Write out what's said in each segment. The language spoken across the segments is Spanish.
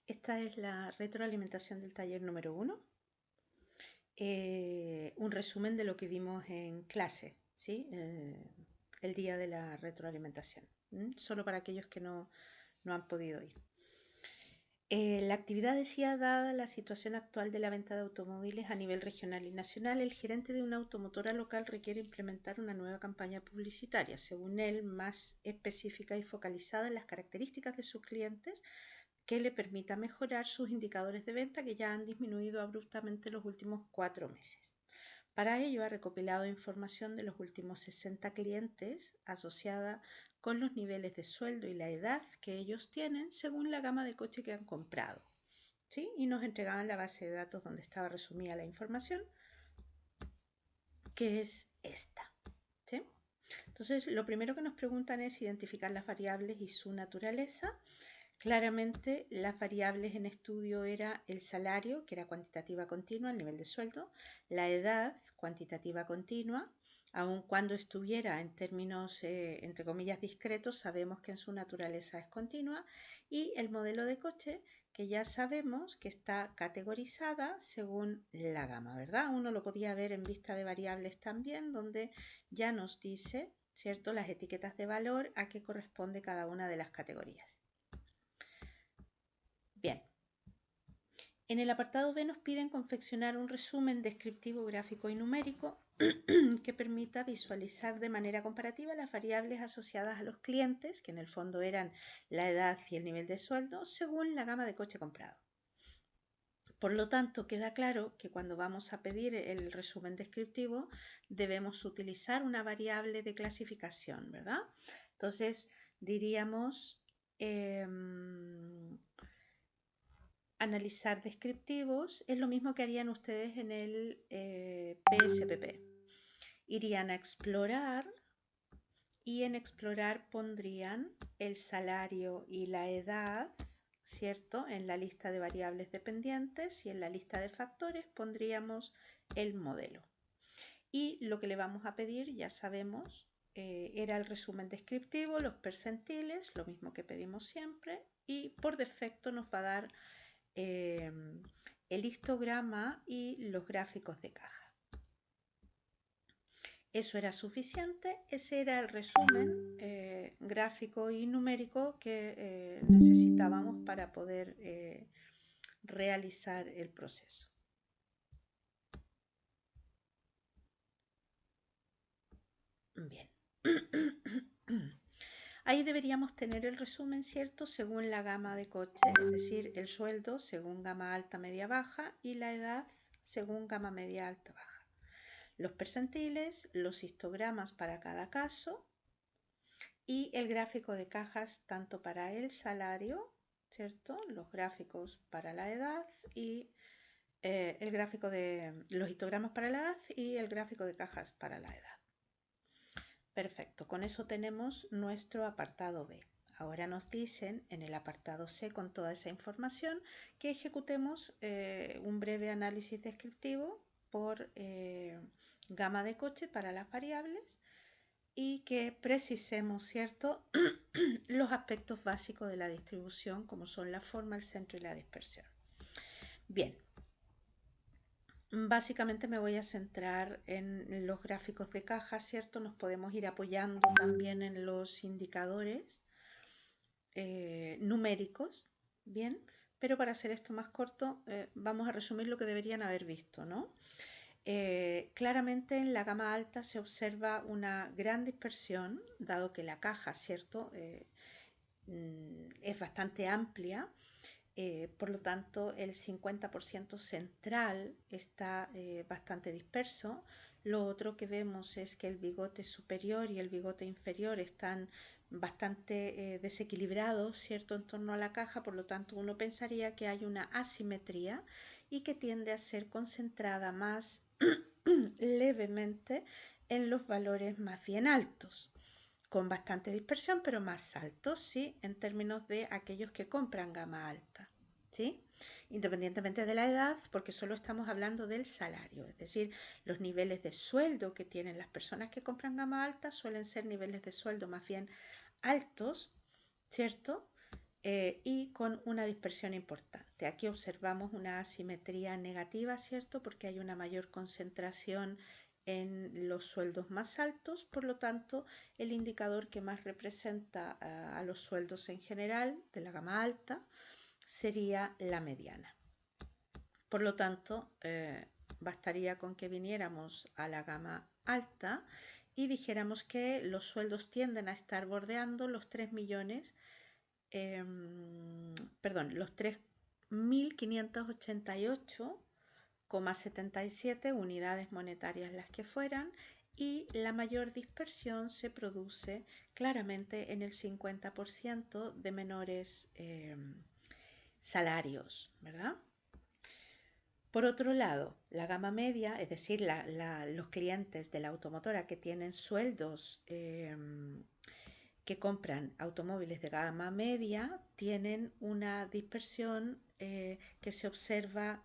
Esta es la retroalimentación del taller número 1. Un resumen de lo que vimos en clase, ¿sí? El día de la retroalimentación, solo para aquellos que no han podido ir. La actividad decía, dada la situación actual de la venta de automóviles a nivel regional y nacional, el gerente de una automotora local requiere implementar una nueva campaña publicitaria, según él, más específica y focalizada en las características de sus clientes, que le permita mejorar sus indicadores de venta que ya han disminuido abruptamente los últimos 4 meses. Para ello ha recopilado información de los últimos 60 clientes asociada con los niveles de sueldo y la edad que ellos tienen según la gama de coche que han comprado, ¿sí? Y nos entregaban la base de datos donde estaba resumida la información, que es esta, ¿sí? Entonces, lo primero que nos preguntan es identificar las variables y su naturaleza. Claramente, las variables en estudio era el salario, que era cuantitativa continua, el nivel de sueldo, la edad, cuantitativa continua, aun cuando estuviera en términos, entre comillas, discretos, sabemos que en su naturaleza es continua, y el modelo de coche, que ya sabemos que está categorizada según la gama, ¿verdad? Uno lo podía ver en vista de variables también, donde ya nos dice, ¿cierto?, las etiquetas de valor a qué corresponde cada una de las categorías. Bien, en el apartado B nos piden confeccionar un resumen descriptivo, gráfico y numérico que permita visualizar de manera comparativa las variables asociadas a los clientes, que en el fondo eran la edad y el nivel de sueldo, según la gama de coche comprado. Por lo tanto, queda claro que cuando vamos a pedir el resumen descriptivo debemos utilizar una variable de clasificación, ¿verdad? Entonces, diríamos analizar descriptivos es lo mismo que harían ustedes en el PSPP. Irían a explorar y en explorar pondrían el salario y la edad, ¿cierto?, en la lista de variables dependientes, y en la lista de factores pondríamos el modelo. Y lo que le vamos a pedir, ya sabemos, era el resumen descriptivo, los percentiles, lo mismo que pedimos siempre, y por defecto nos va a dar el histograma y los gráficos de caja. Eso era suficiente, ese era el resumen gráfico y numérico que necesitábamos para poder realizar el proceso. Bien. Ahí deberíamos tener el resumen, ¿cierto?, según la gama de coche, es decir, el sueldo según gama alta, media, baja, y la edad según gama media, alta, baja. Los percentiles, los histogramas para cada caso y el gráfico de cajas tanto para el salario, ¿cierto?, los gráficos para la edad y el gráfico de los histogramas para la edad y el gráfico de cajas para la edad. Perfecto, con eso tenemos nuestro apartado B. Ahora nos dicen en el apartado C, con toda esa información, que ejecutemos un breve análisis descriptivo por gama de coche para las variables y que precisemos, ¿cierto?, los aspectos básicos de la distribución, como son la forma, el centro y la dispersión. Bien. Básicamente me voy a centrar en los gráficos de caja, ¿cierto? Nos podemos ir apoyando también en los indicadores numéricos, ¿bien? Pero para hacer esto más corto, vamos a resumir lo que deberían haber visto, ¿no? Claramente en la gama alta se observa una gran dispersión, dado que la caja, ¿cierto?, es bastante amplia. Por lo tanto, el 50% central está bastante disperso. Lo otro que vemos es que el bigote superior y el bigote inferior están bastante desequilibrados, ¿cierto?, en torno a la caja. Por lo tanto, uno pensaría que hay una asimetría y que tiende a ser concentrada más levemente en los valores más bien altos, con bastante dispersión, pero más altos, ¿sí?, en términos de aquellos que compran gama alta, ¿sí?, independientemente de la edad, porque solo estamos hablando del salario, es decir, los niveles de sueldo que tienen las personas que compran gama alta suelen ser niveles de sueldo más bien altos, ¿cierto?, y con una dispersión importante. Aquí observamos una asimetría negativa, ¿cierto? Porque hay una mayor concentración en los sueldos más altos, por lo tanto, el indicador que más representa a los sueldos en general de la gama alta sería la mediana. Por lo tanto, bastaría con que viniéramos a la gama alta y dijéramos que los sueldos tienden a estar bordeando los 3 millones, los 3.588,77 unidades monetarias las que fueran, y la mayor dispersión se produce claramente en el 50% de menores salarios, ¿verdad? Por otro lado, la gama media, es decir, los clientes de la automotora que tienen sueldos que compran automóviles de gama media, tienen una dispersión que se observa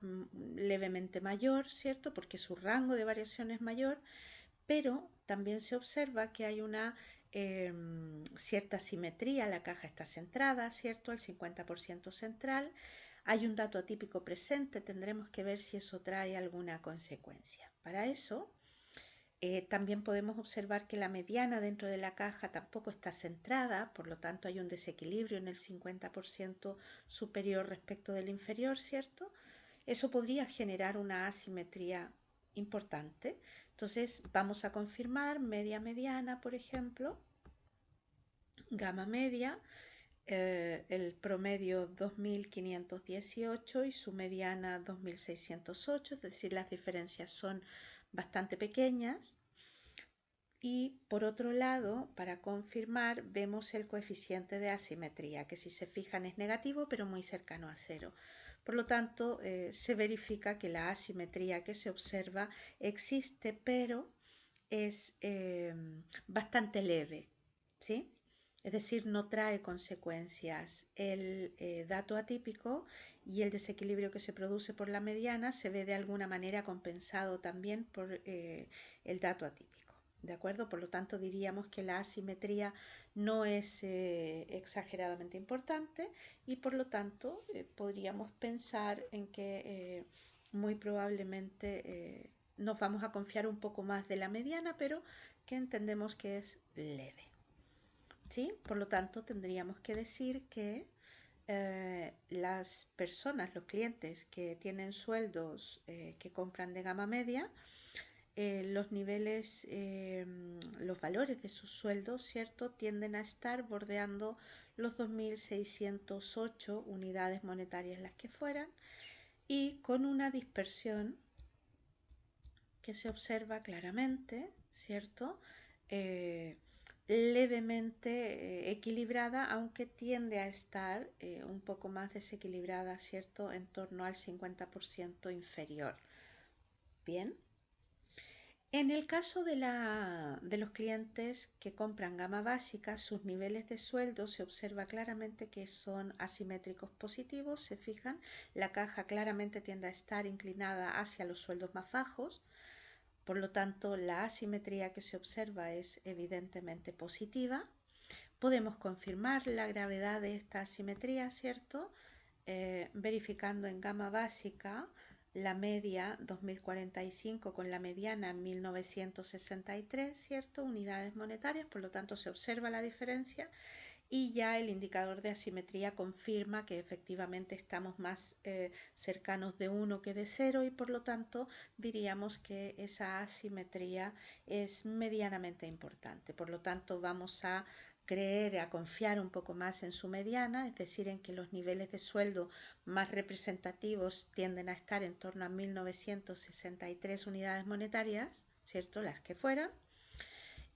levemente mayor, ¿cierto? Porque su rango de variación es mayor, pero también se observa que hay una cierta simetría, la caja está centrada, ¿cierto? El 50% central. Hay un dato atípico presente, tendremos que ver si eso trae alguna consecuencia. Para eso, también podemos observar que la mediana dentro de la caja tampoco está centrada, por lo tanto hay un desequilibrio en el 50% superior respecto del inferior, ¿cierto? Eso podría generar una asimetría importante. Entonces vamos a confirmar media mediana, por ejemplo, gama media, el promedio 2.518 y su mediana 2.608, es decir, las diferencias son bastante pequeñas. Y por otro lado, para confirmar, vemos el coeficiente de asimetría, que si se fijan es negativo, pero muy cercano a cero. Por lo tanto, se verifica que la asimetría que se observa existe, pero es bastante leve, ¿sí? Es decir, no trae consecuencias. El dato atípico y el desequilibrio que se produce por la mediana se ve de alguna manera compensado también por el dato atípico. ¿De acuerdo? Por lo tanto, diríamos que la asimetría no es exageradamente importante y por lo tanto podríamos pensar en que muy probablemente nos vamos a confiar un poco más de la mediana, pero que entendemos que es leve. ¿Sí? Por lo tanto, tendríamos que decir que las personas, los clientes que tienen sueldos que compran de gama media, los niveles, los valores de sus sueldos, ¿cierto?, tienden a estar bordeando los 2.608 unidades monetarias las que fueran, y con una dispersión que se observa claramente, ¿cierto?, levemente equilibrada, aunque tiende a estar un poco más desequilibrada, ¿cierto?, en torno al 50% inferior. Bien. En el caso de los clientes que compran gama básica, sus niveles de sueldo se observa claramente que son asimétricos positivos. Se fijan, la caja claramente tiende a estar inclinada hacia los sueldos más bajos. Por lo tanto, la asimetría que se observa es evidentemente positiva. Podemos confirmar la gravedad de esta asimetría, ¿cierto? Verificando en gama básica la media 2045 con la mediana 1963, ¿cierto? Unidades monetarias, por lo tanto se observa la diferencia y ya el indicador de asimetría confirma que efectivamente estamos más cercanos de 1 que de 0 y por lo tanto diríamos que esa asimetría es medianamente importante. Por lo tanto vamos a confiar un poco más en su mediana, es decir, en que los niveles de sueldo más representativos tienden a estar en torno a 1963 unidades monetarias, ¿cierto?, las que fueran,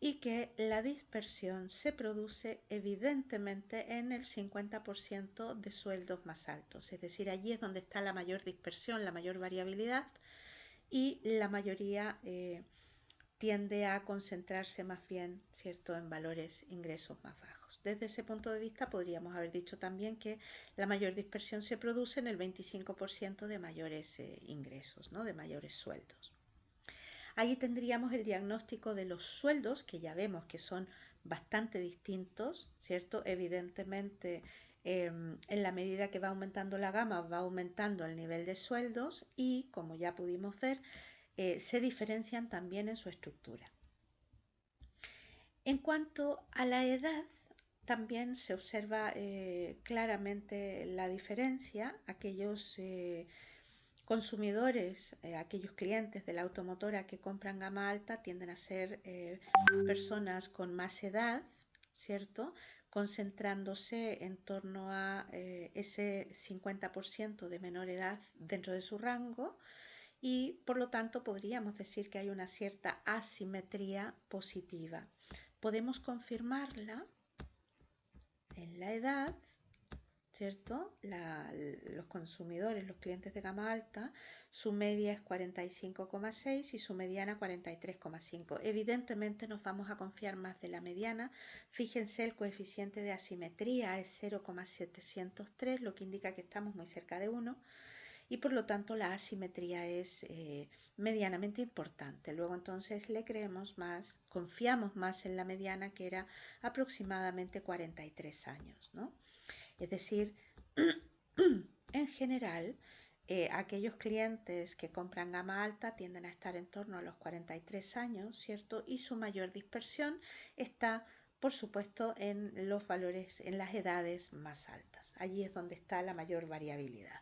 y que la dispersión se produce evidentemente en el 50% de sueldos más altos, es decir, allí es donde está la mayor dispersión, la mayor variabilidad, y la mayoría tiende a concentrarse más bien, ¿cierto?, en valores ingresos más bajos. Desde ese punto de vista podríamos haber dicho también que la mayor dispersión se produce en el 25% de mayores ingresos, ¿no?, de mayores sueldos. Ahí tendríamos el diagnóstico de los sueldos, que ya vemos que son bastante distintos, ¿cierto? Evidentemente En la medida que va aumentando la gama, va aumentando el nivel de sueldos y, como ya pudimos ver, se diferencian también en su estructura. En cuanto a la edad, también se observa claramente la diferencia. Aquellos consumidores, aquellos clientes de la automotora que compran gama alta tienden a ser personas con más edad, ¿cierto? Concentrándose en torno a ese 50% de menor edad dentro de su rango y por lo tanto podríamos decir que hay una cierta asimetría positiva. Podemos confirmarla en la edad, ¿cierto? Los consumidores, los clientes de gama alta, su media es 45,6 y su mediana 43,5. Evidentemente nos vamos a confiar más de la mediana. Fíjense, el coeficiente de asimetría es 0,703, lo que indica que estamos muy cerca de 1 y por lo tanto la asimetría es medianamente importante. Luego entonces le creemos más, confiamos más en la mediana, que era aproximadamente 43 años, ¿no? Es decir, en general, aquellos clientes que compran gama alta tienden a estar en torno a los 43 años, ¿cierto? Y su mayor dispersión está, por supuesto, en los valores, en las edades más altas. Allí es donde está la mayor variabilidad.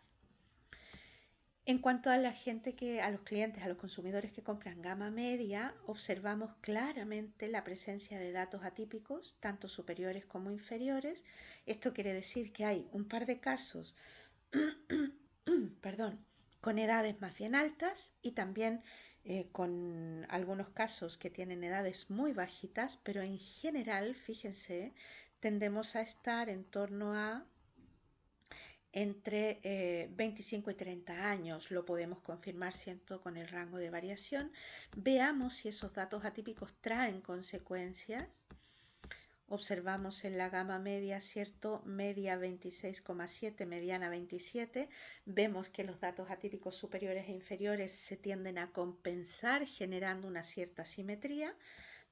En cuanto a la gente a los clientes, a los consumidores que compran gama media, observamos claramente la presencia de datos atípicos, tanto superiores como inferiores. Esto quiere decir que hay un par de casos, perdón, con edades más bien altas y también con algunos casos que tienen edades muy bajitas, pero en general, fíjense, tendemos a estar en torno a entre 25 y 30 años. Lo podemos confirmar, ¿cierto?, con el rango de variación. Veamos si esos datos atípicos traen consecuencias. Observamos en la gama media, ¿cierto? Media 26,7, mediana 27. Vemos que los datos atípicos superiores e inferiores se tienden a compensar generando una cierta simetría,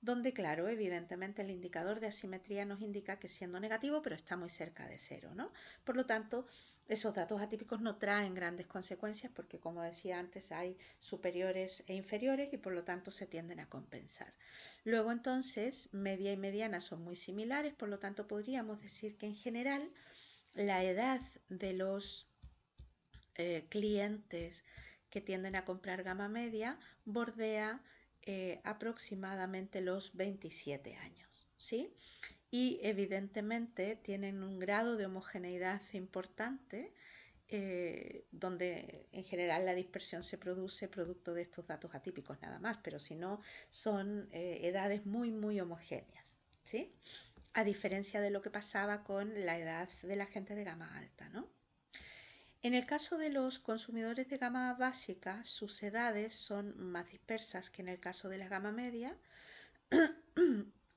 donde, claro, evidentemente el indicador de asimetría nos indica que siendo negativo, pero está muy cerca de cero, ¿no? Por lo tanto, esos datos atípicos no traen grandes consecuencias porque, como decía antes, hay superiores e inferiores y por lo tanto se tienden a compensar. Luego entonces, media y mediana son muy similares, por lo tanto podríamos decir que en general la edad de los clientes que tienden a comprar gama media bordea aproximadamente los 27 años, ¿sí? Y evidentemente tienen un grado de homogeneidad importante donde en general la dispersión se produce producto de estos datos atípicos nada más, pero si no son edades muy homogéneas, ¿sí? A diferencia de lo que pasaba con la edad de la gente de gama alta, ¿no? En el caso de los consumidores de gama básica, sus edades son más dispersas que en el caso de la gama media.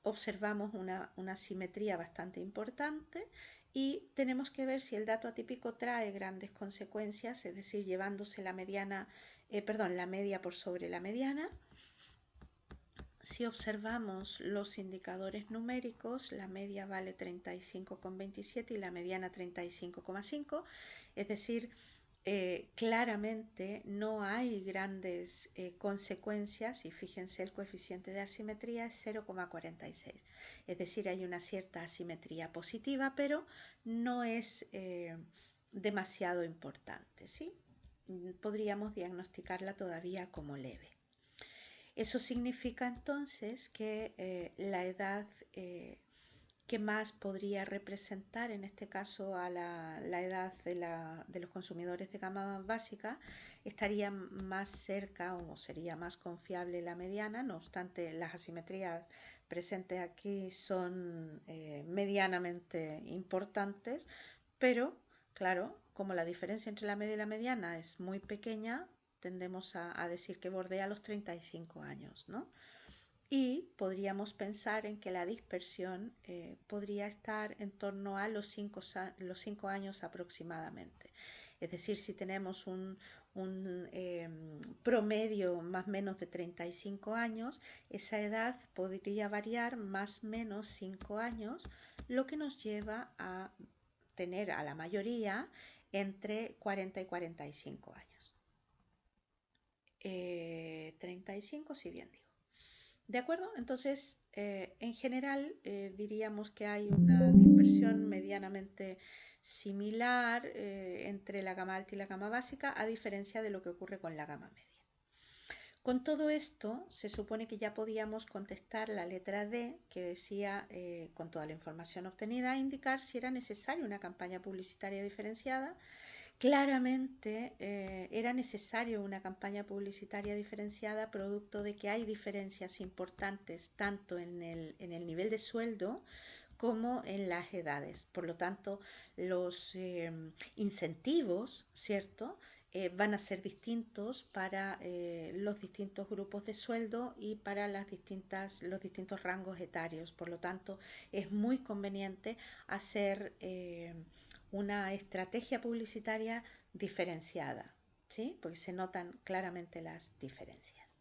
Observamos una simetría bastante importante y tenemos que ver si el dato atípico trae grandes consecuencias, es decir, llevándose la media por sobre la mediana. Si observamos los indicadores numéricos, la media vale 35,27 y la mediana 35,5, es decir, claramente no hay grandes consecuencias y fíjense el coeficiente de asimetría es 0,46, es decir, hay una cierta asimetría positiva, pero no es demasiado importante, ¿sí? Podríamos diagnosticarla todavía como leve. Eso significa entonces que la edad que más podría representar, en este caso a la edad de los consumidores de gama básica, estaría más cerca o sería más confiable la mediana. No obstante, las asimetrías presentes aquí son medianamente importantes, pero claro, como la diferencia entre la media y la mediana es muy pequeña, tendemos a decir que bordea los 35 años, ¿no? Y podríamos pensar en que la dispersión podría estar en torno a los 5 años aproximadamente. Es decir, si tenemos un promedio más o menos de 35 años, esa edad podría variar más o menos 5 años, lo que nos lleva a tener a la mayoría entre 40 y 45 años. 35, si bien digo. ¿De acuerdo? Entonces, en general, diríamos que hay una dispersión medianamente similar entre la gama alta y la gama básica, a diferencia de lo que ocurre con la gama media. Con todo esto, se supone que ya podíamos contestar la letra D, que decía, con toda la información obtenida, indicar si era necesaria una campaña publicitaria diferenciada. Claramente era necesario una campaña publicitaria diferenciada, producto de que hay diferencias importantes tanto en el nivel de sueldo como en las edades. Por lo tanto, los incentivos, ¿cierto?, van a ser distintos para los distintos grupos de sueldo y para los distintos rangos etarios. Por lo tanto, es muy conveniente hacer una estrategia publicitaria diferenciada, ¿sí? Porque se notan claramente las diferencias.